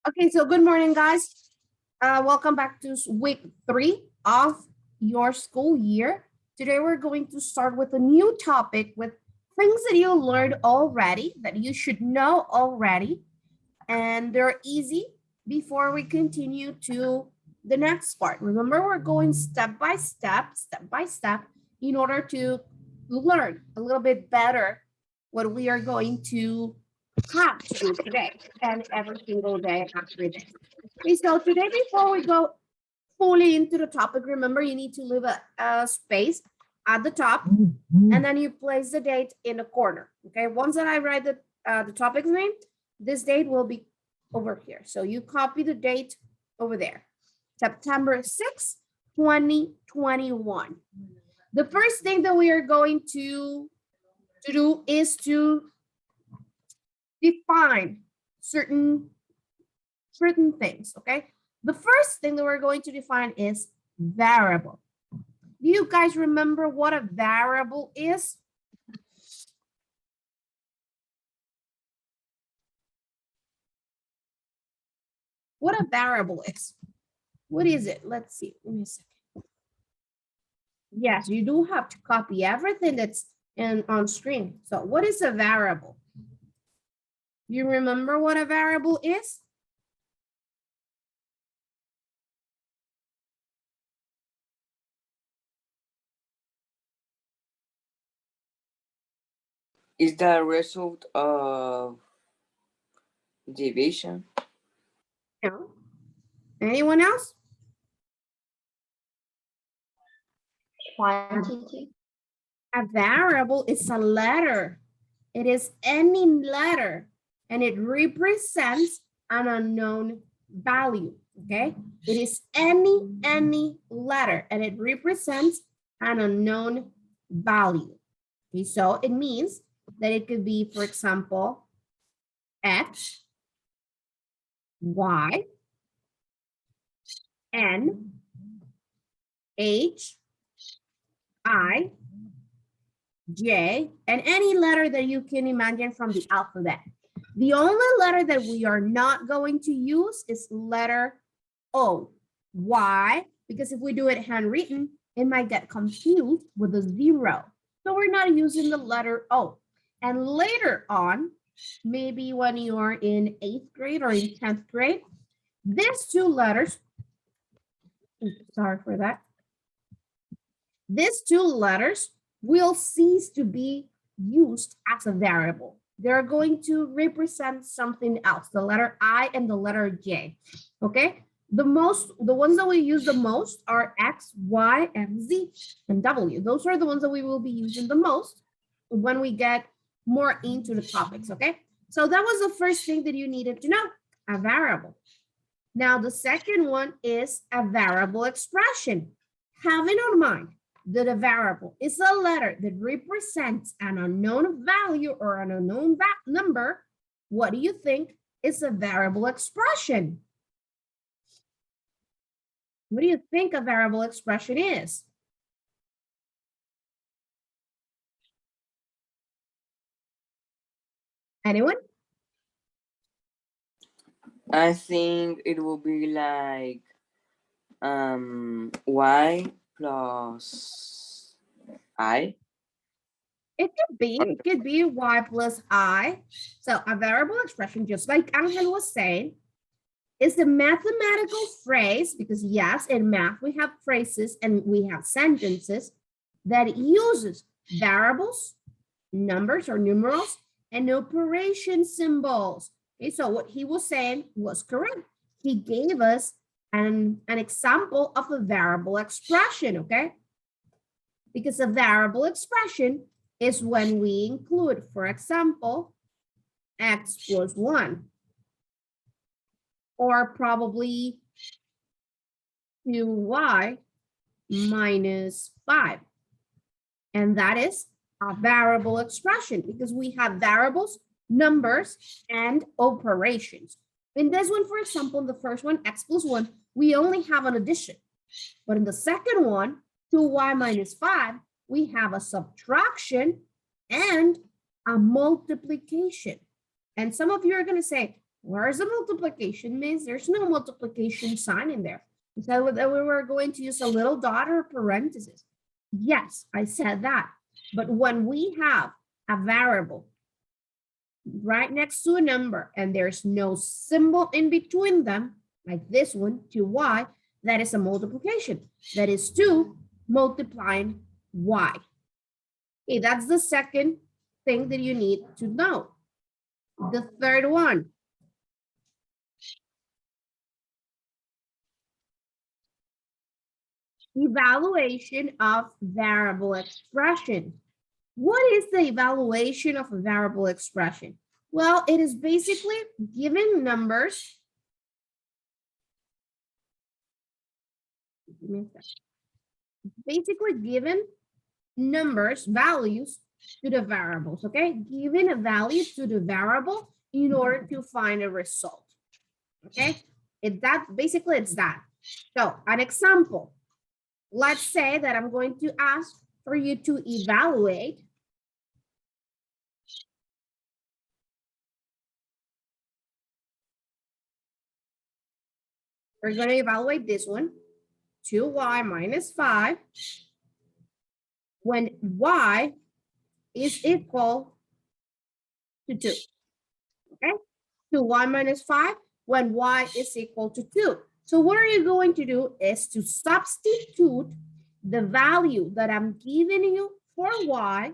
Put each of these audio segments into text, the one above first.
Okay, so good morning, guys. Welcome back to week 3 of your school year. Today, we're going to start with a new topic with things that you learned already, that you should know already, and they're easy before we continue to the next part. Remember, we're going step by step, in order to learn a little bit better what we are going to have to do today and every single day after day. Okay, so today, before we go fully into the topic, remember you need to leave a space at the top, and then you place the date in the corner. Okay, once that I write the topic's name, this date will be over here. So you copy the date over there, September 6th, 2021. The first thing that we are going to do is to define certain things, okay? The first thing that we're going to define is variable. Do you guys remember what a variable is? What a variable is? What is it? Let's see. Give me a second. Yes, you do have to copy everything that's on screen. So what is a variable? You remember what a variable is? Is the result of division? No. Anyone else? Quantity. A variable is a letter. It is any letter, and it represents an unknown value, okay? It is any letter, and it represents an unknown value. Okay, so it means that it could be, for example, X, Y, N, H, I, J, and any letter that you can imagine from the alphabet. The only letter that we are not going to use is letter O. Why? Because if we do it handwritten, it might get confused with a 0. So we're not using the letter O. And later on, maybe when you are in 8th grade or in 10th grade, these two letters, sorry for that, these two letters will cease to be used as a variable. They're going to represent something else, the letter I and the letter J, okay? The ones that we use the most are X, Y, and Z, and W. Those are the ones that we will be using the most when we get more into the topics, okay? So that was the first thing that you needed to know, a variable. Now, the second one is a variable expression. Having on mind that a variable is a letter that represents an unknown value or an unknown number, what do you think is a variable expression? What do you think a variable expression is? Anyone? I think it will be like y plus I. It could be y plus I. So a variable expression, just like Angel was saying, is the mathematical phrase, because yes, in math we have phrases and we have sentences that uses variables, numbers or numerals, and operation symbols. Okay, so what he was saying was correct. He gave us an example of a variable expression, okay? Because a variable expression is when we include, for example, x plus 1, or probably 2y minus 5. And that is a variable expression because we have variables, numbers, and operations. In this one, for example, the first one, x plus 1, we only have an addition. But in the second one, 2y minus 5, we have a subtraction and a multiplication. And some of you are going to say, Where's the multiplication, Miss? There's no multiplication sign in there. So we were going to use a little dot or parenthesis. Yes, I said that. But when we have a variable right next to a number and there's no symbol in between them, like this one, 2y, that is a multiplication. That is 2 multiplying y. Okay, that's the second thing that you need to know. The third one. Evaluation of variable expression. What is the evaluation of a variable expression? Well, it is basically given numbers. Basically given numbers, values to the variables, okay? Giving a value to the variable in order to find a result, okay? Basically it's that. So an example, let's say that I'm going to ask for you to evaluate we're going to evaluate this one, 2y minus 5, when y is equal to 2, okay? 2y minus 5 when y is equal to 2. So what are you going to do is to substitute the value that I'm giving you for y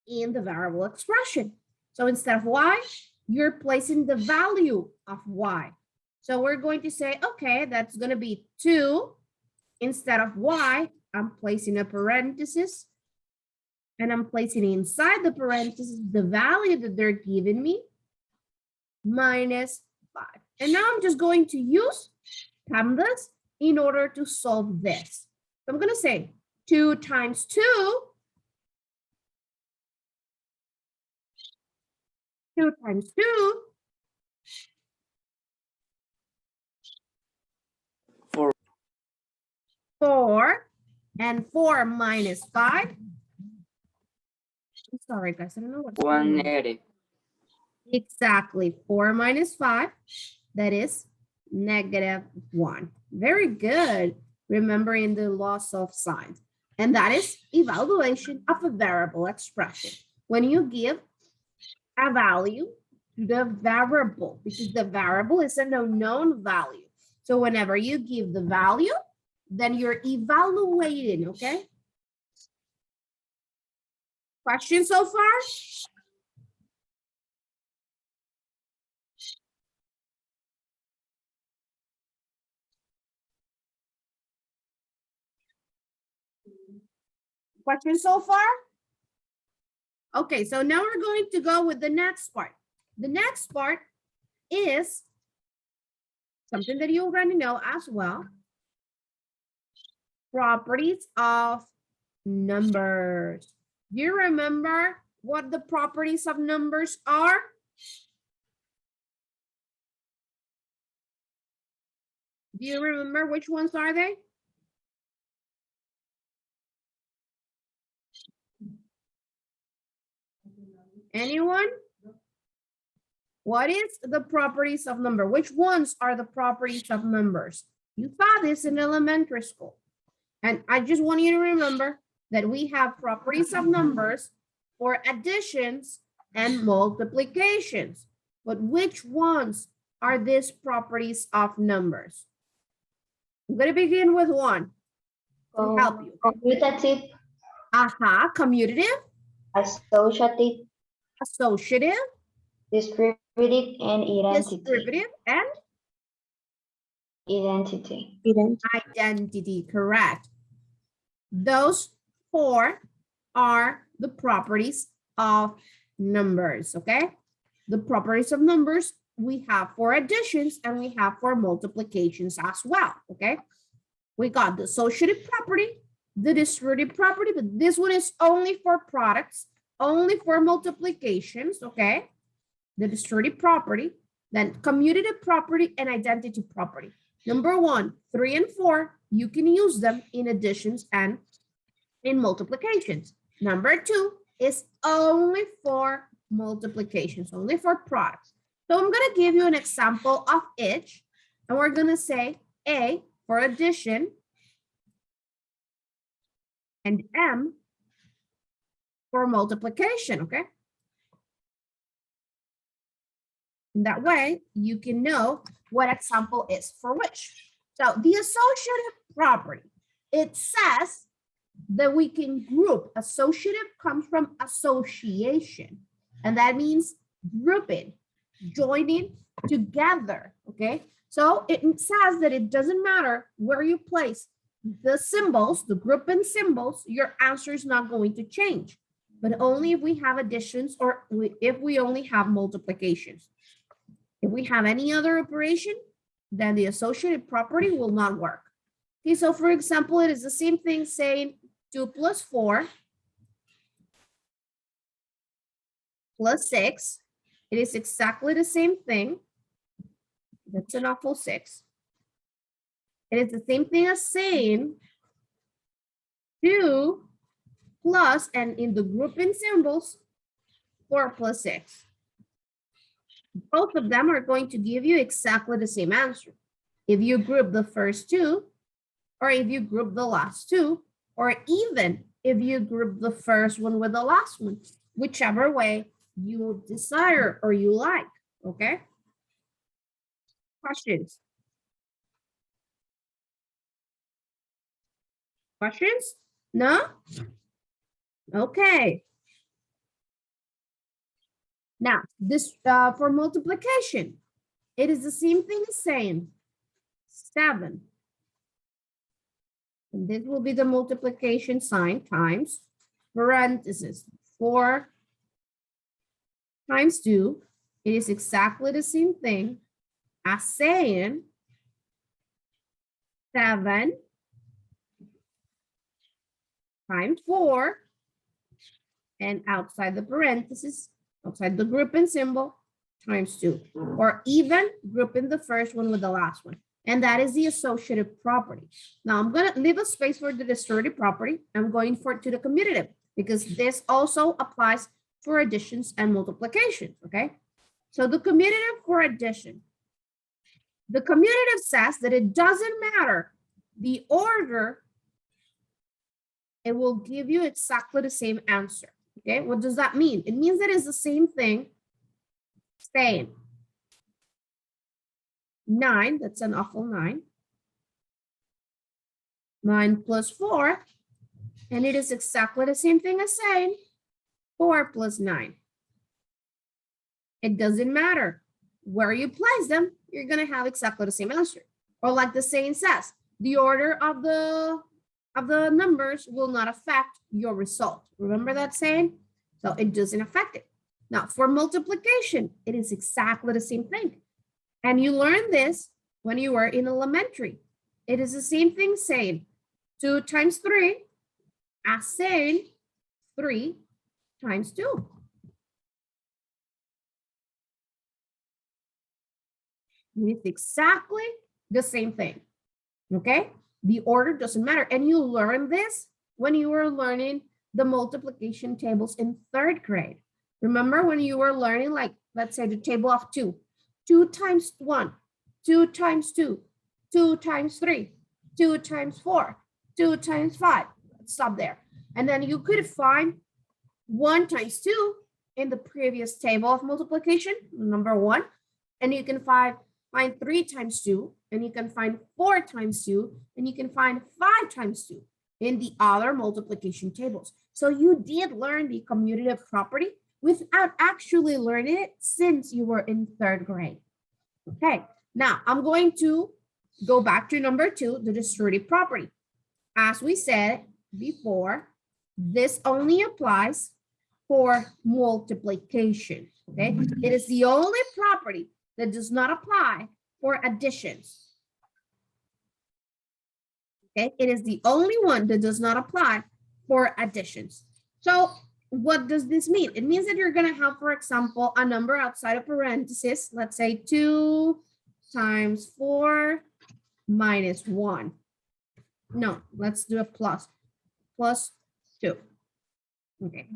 in the variable expression. So instead of y, you're placing the value of y. So we're going to say, okay, that's going to be 2. Instead of y, I'm placing a parenthesis. And I'm placing inside the parenthesis the value that they're giving me, minus 5. And now I'm just going to use Canvas in order to solve this. So I'm going to say 2 times 2. 2 times 2. 4. 4. And 4 minus 5. I'm sorry, guys. I don't know what's going on. 180. Exactly. 4 minus 5. That is -1. Very good. Remembering the laws of signs. And that is evaluation of a variable expression. When you give a value to the variable, because the variable is an unknown value. So whenever you give the value, then you're evaluating, okay? Questions so far? Questions so far? Okay, so now we're going to go with the next part. The next part is something that you already know as well. Properties of numbers. Do you remember what the properties of numbers are? Do you remember which ones are they? Anyone? What is the properties of number? Which ones are the properties of numbers? You saw this in elementary school. And I just want you to remember that we have properties of numbers for additions and multiplications. But which ones are these properties of numbers? I'm going to begin with one to help you. Commutative, Commutative, associative, associative, distributive, and identity. distributive, and Identity. identity, correct. Those 4 are the properties of numbers, okay? The properties of numbers we have for additions and we have for multiplications as well, okay? We got the associative property, the distributive property, but this one is only for products, only for multiplications, okay? The distributive property, then commutative property and identity property. Number 1, 3, and 4, you can use them in additions and in multiplications. Number 2 is only for multiplications, only for products. So I'm going to give you an example of each, and we're going to say A for addition and M for multiplication, okay? In that way, you can know what example is for which. So the associative property, it says that we can group. Associative comes from association, and that means grouping, joining together, okay? So it says that it doesn't matter where you place the symbols, the grouping symbols, your answer is not going to change, but only if we have additions or if we only have multiplications. If we have any other operation, then the associative property will not work. Okay, so for example, it is the same thing saying 2 plus 4 plus 6. It is exactly the same thing. That's an awful 6. It is the same thing as saying 2 plus, and in the grouping symbols, 4 plus 6. Both of them are going to give you exactly the same answer. If you group the first two, or if you group the last two, or even if you group the first one with the last one, whichever way you desire or you like, okay? Questions? Questions? No? Okay. Now, this for multiplication, it is the same thing as saying 7. And this will be the multiplication sign times parentheses 4 times 2. It is exactly the same thing as saying 7 times 4, and outside the parentheses, outside the grouping symbol, times 2, or even grouping the first one with the last one. And that is the associative property. Now I'm going to leave a space for the distributive property. I'm going to the commutative, because this also applies for additions and multiplications, okay? So the commutative for addition. The commutative says that it doesn't matter the order, it will give you exactly the same answer, okay? What does that mean? It means that it's the same thing saying 9, that's an awful 9. 9 plus 4, and it is exactly the same thing as saying 4 plus 9. It doesn't matter where you place them, you're gonna have exactly the same answer. Or like the saying says, the order of the numbers will not affect your result. Remember that saying? So it doesn't affect it. Now for multiplication, it is exactly the same thing. And you learned this when you were in elementary. It is the same thing saying 2 times 3 as saying 3 times 2. It's exactly the same thing, okay? The order doesn't matter. And you learn this when you were learning the multiplication tables in 3rd grade. Remember when you were learning, like, let's say the table of 2. 2 times 1, 2 times 2, 2 times 3, 2 times 4, 2 times 5. Let's stop there. And then you could find 1 times 2 in the previous table of multiplication, number 1. And you can find 3 times 2, and you can find 4 times 2, and you can find 5 times 2 in the other multiplication tables. So you did learn the commutative property without actually learning it since you were in 3rd grade. Okay, now I'm going to go back to number 2, the distributive property. As we said before, this only applies for multiplication, okay? It is the only property that does not apply for additions. Okay, it is the only one that does not apply for additions. So what does this mean? It means that you're going to have, for example, a number outside of parentheses, let's say 2 times 4 minus 1. No, let's do a plus 2. Okay.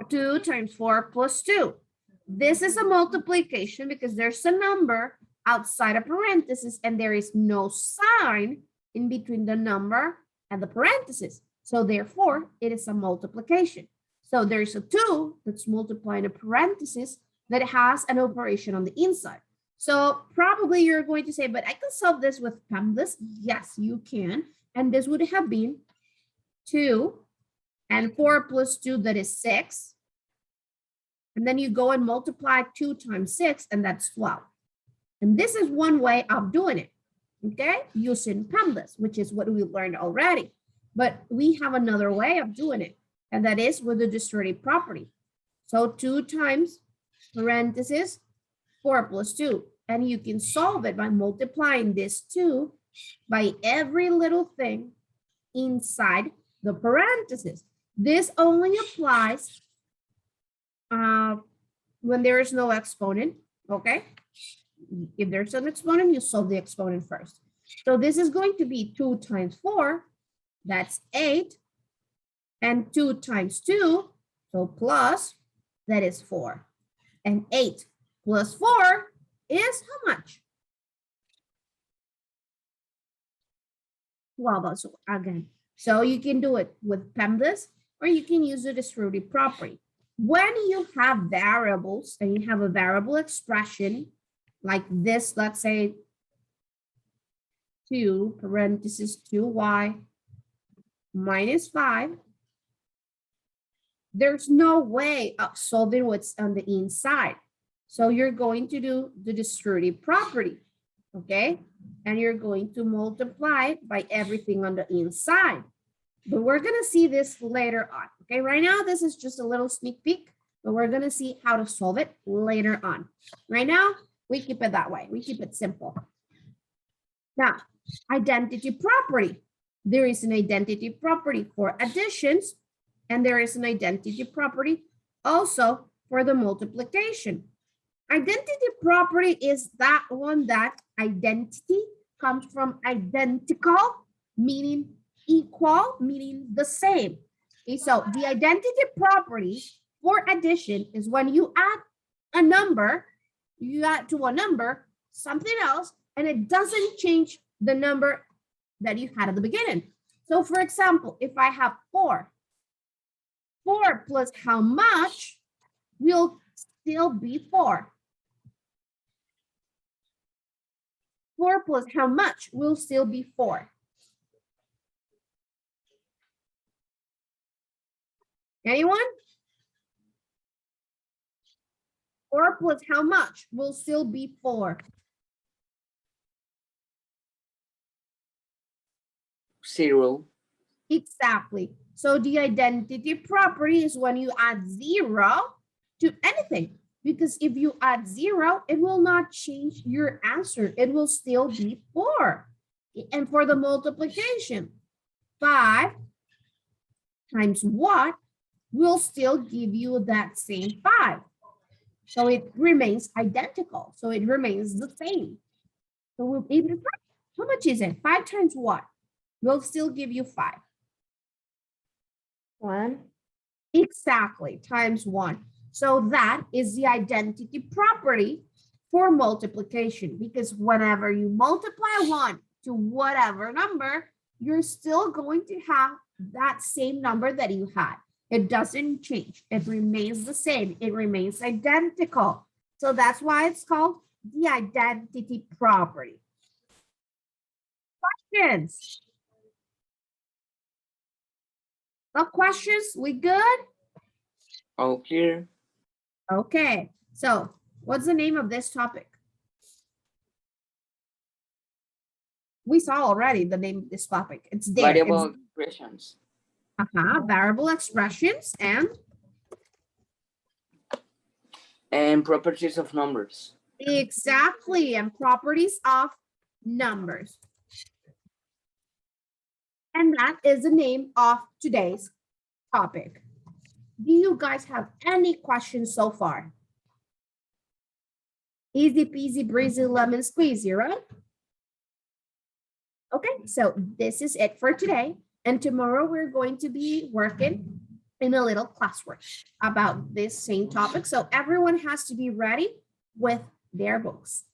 2 times 4 plus 2. This is a multiplication because there's a number outside a parenthesis and there is no sign in between the number and the parenthesis. So therefore, it is a multiplication. So there's a 2 that's multiplying a parenthesis that has an operation on the inside. So probably you're going to say, but I can solve this with PEMDAS. Yes, you can. And this would have been 2 and 4 plus 2, that is 6. And then you go and multiply 2 times 6, and that's 12. And this is one way of doing it, okay? Using PEMDAS, which is what we learned already. But we have another way of doing it, and that is with the distributive property. So 2 times parenthesis 4 plus 2. And you can solve it by multiplying this 2 by every little thing inside the parenthesis. This only applies when there is no exponent, okay? If there's an exponent, you solve the exponent first. So this is going to be 2 times 4, that's 8, and 2 times 2, so plus, that is 4. And 8 plus 4 is how much? 12 also, again. So you can do it with PEMDAS, or you can use the distributive property. When you have variables and you have a variable expression like this, let's say 2 parenthesis 2y minus 5, there's no way of solving what's on the inside. So you're going to do the distributive property, okay? And you're going to multiply by everything on the inside. But we're going to see this later on, okay? Right now, this is just a little sneak peek, but we're going to see how to solve it later on. Right now, we keep it that way. We keep it simple. Now, identity property. There is an identity property for additions, and there is an identity property also for the multiplication. Identity property is that one that identity comes from identical, meaning equal, meaning the same. Okay, so the identity property for addition is when you add a number, you add to a number something else, and it doesn't change the number that you had at the beginning. So for example, if I have 4 plus how much will still be 4. 4 plus how much will still be 4. Anyone? 4 plus how much will still be 4? 0. Exactly. So the identity property is when you add 0 to anything. Because if you add 0, it will not change your answer. It will still be 4. And for the multiplication, 5 times what will still give you that same 5. So it remains identical. So it remains the same. So we'll even, how much is it? 5 times what? Will still give you 5. 1. Exactly, times 1. So that is the identity property for multiplication, because whenever you multiply 1 to whatever number, you're still going to have that same number that you had. It doesn't change. It remains the same. It remains identical. So that's why it's called the identity property. Questions? No questions? We good? All clear. Okay. So what's the name of this topic? We saw already the name of this topic. It's there. Variable expressions. Variable expressions And properties of numbers. exactly, and properties of numbers. And that is the name of today's topic. Do you guys have any questions so far? Easy peasy, breezy, lemon squeezy, right? Okay, so this is it for today. And tomorrow we're going to be working in a little classwork about this same topic. So everyone has to be ready with their books.